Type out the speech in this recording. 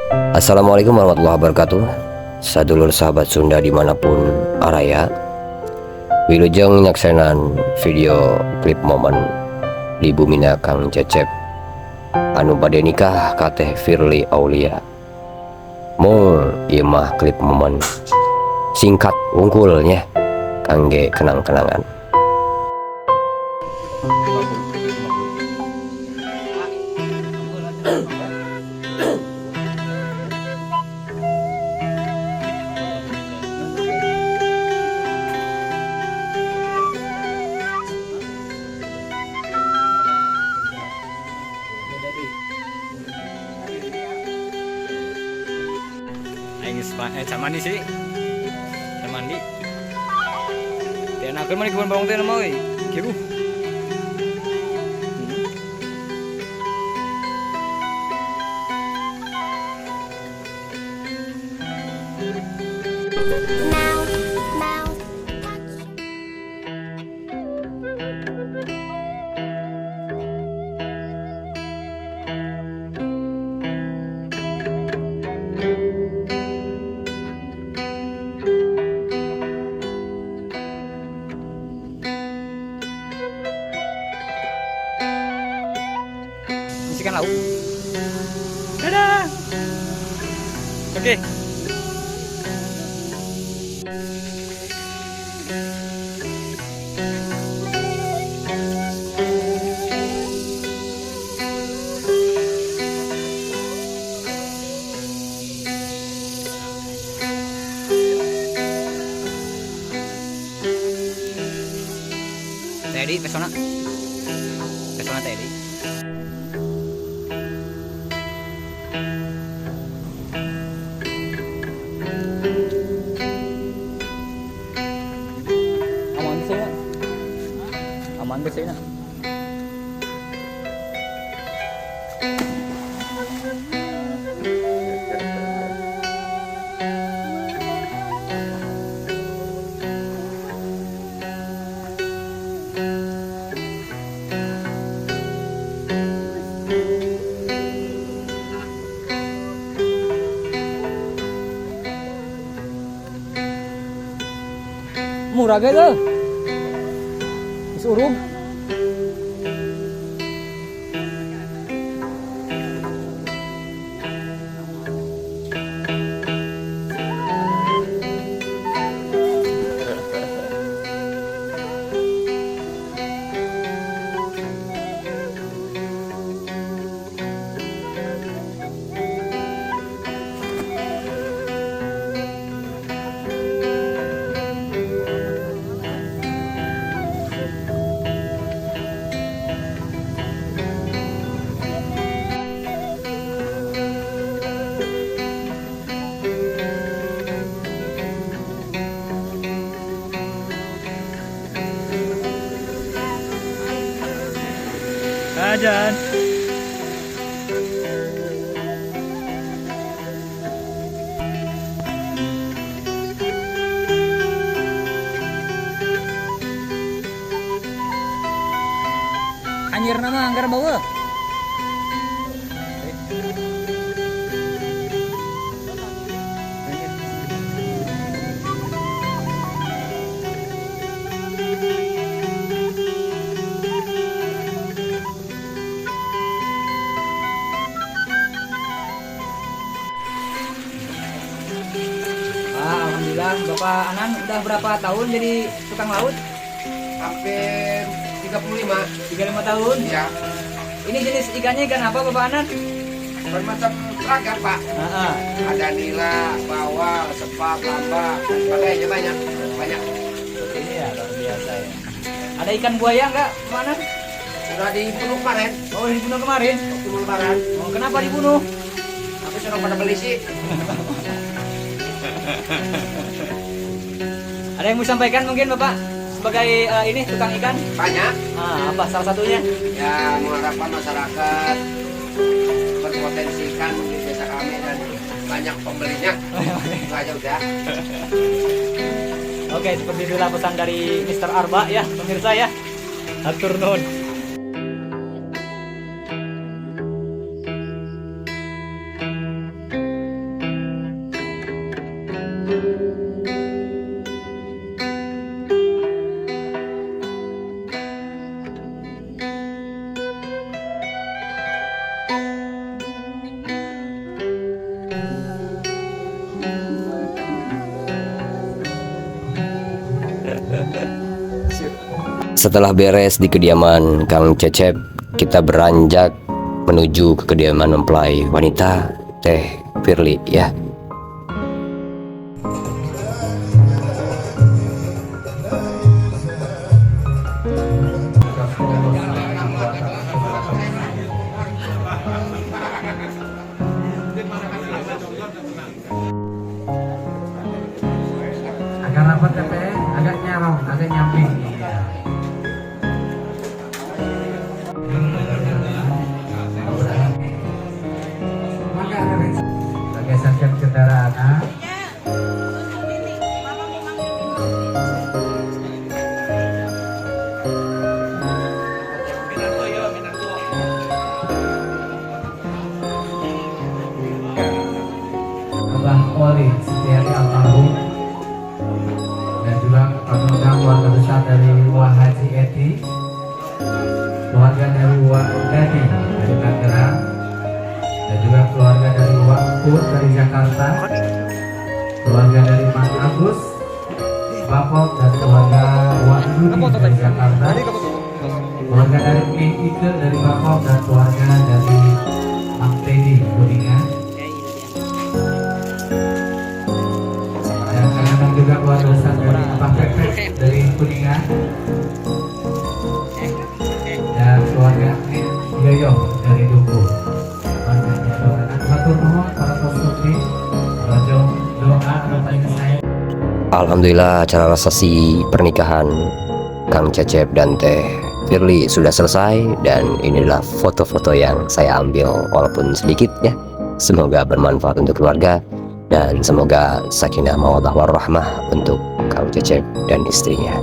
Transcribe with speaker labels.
Speaker 1: Assalamualaikum warahmatullahi wabarakatuh. Sadulur sahabat Sunda dimanapun araya, wilujeng nyaksenan video klip momen di bumina Kang Cecep anu bade nikah kateh Firly Aulia. Mung ieu mah klip momen singkat unggulnya kangge kenang-kenangan.
Speaker 2: Can mandi sih, can mandi. Dia nak mandi kebun bawang teh nama euy, kieu. Isikan lauk. Dadah. Oke. Teddy, pesona. Pesona Teddy. Aman ke sini. Murah gak lo? Urung. Ajan. Anjir nama anggar bawa. Alhamdulillah, Bapak Anan udah berapa tahun jadi tukang laut?
Speaker 3: Hampir 35
Speaker 2: tahun.
Speaker 3: ya.
Speaker 2: Ini jenis ikannya ikan apa Bapak Anan?
Speaker 3: Bermacam ragam Pak. Ada nila, bawal, sepak, lamba, dan sebagainya banyak.
Speaker 2: Ini ya luar biasa ya. Ada ikan buaya nggak Bapak Anan?
Speaker 3: Sudah dibunuh kemarin
Speaker 2: Oh dibunuh kemarin.
Speaker 3: waktu lebaran.
Speaker 2: Oh kenapa dibunuh?
Speaker 3: Tapi sudah pada beli sih.
Speaker 2: Ada yang mau sampaikan mungkin Bapak sebagai ini tukang ikan?
Speaker 3: Banyak.
Speaker 2: Apa salah satunya?
Speaker 3: Ya mengharapkan masyarakat berpotensi ikan di desa kami dan banyak pembelinya. Itu aja udah.
Speaker 2: Oke, seperti itulah pesan dari Mr. Arba ya, pemirsa ya. Hatur nuhun.
Speaker 1: Setelah beres di kediaman Kang Cecep, kita beranjak menuju ke kediaman mempelai wanita Teh Firly ya.
Speaker 4: Agak rapat ya Pak, agak nyarong, agak nyamping. Iya. Geserkan kendaraan. Abah Oli Setiari almarhum dan juga keluarga besar dari Wah Haji Eti, keluarga dari Wah Dadi dari Tangerang, dan juga keluarga dari Wak Pur dari Jakarta, keluarga dari Mas Agus, Bapok dan keluarga Wak Dudi dari Jakarta, keluarga dari King Ike dari Bapok dan keluarga dari Mang Teddy Kuningan, dan kadang juga keluarga besar dari Abah Pepet dari Kuningan, dan keluarga Yoyo dari Duku.
Speaker 1: Alhamdulillah acara resepsi pernikahan Kang Cecep dan Teh Firly sudah selesai, dan inilah foto-foto yang saya ambil walaupun sedikit ya. Semoga bermanfaat untuk keluarga dan semoga sakinah mawaddah warahmah untuk Kang Cecep dan istrinya.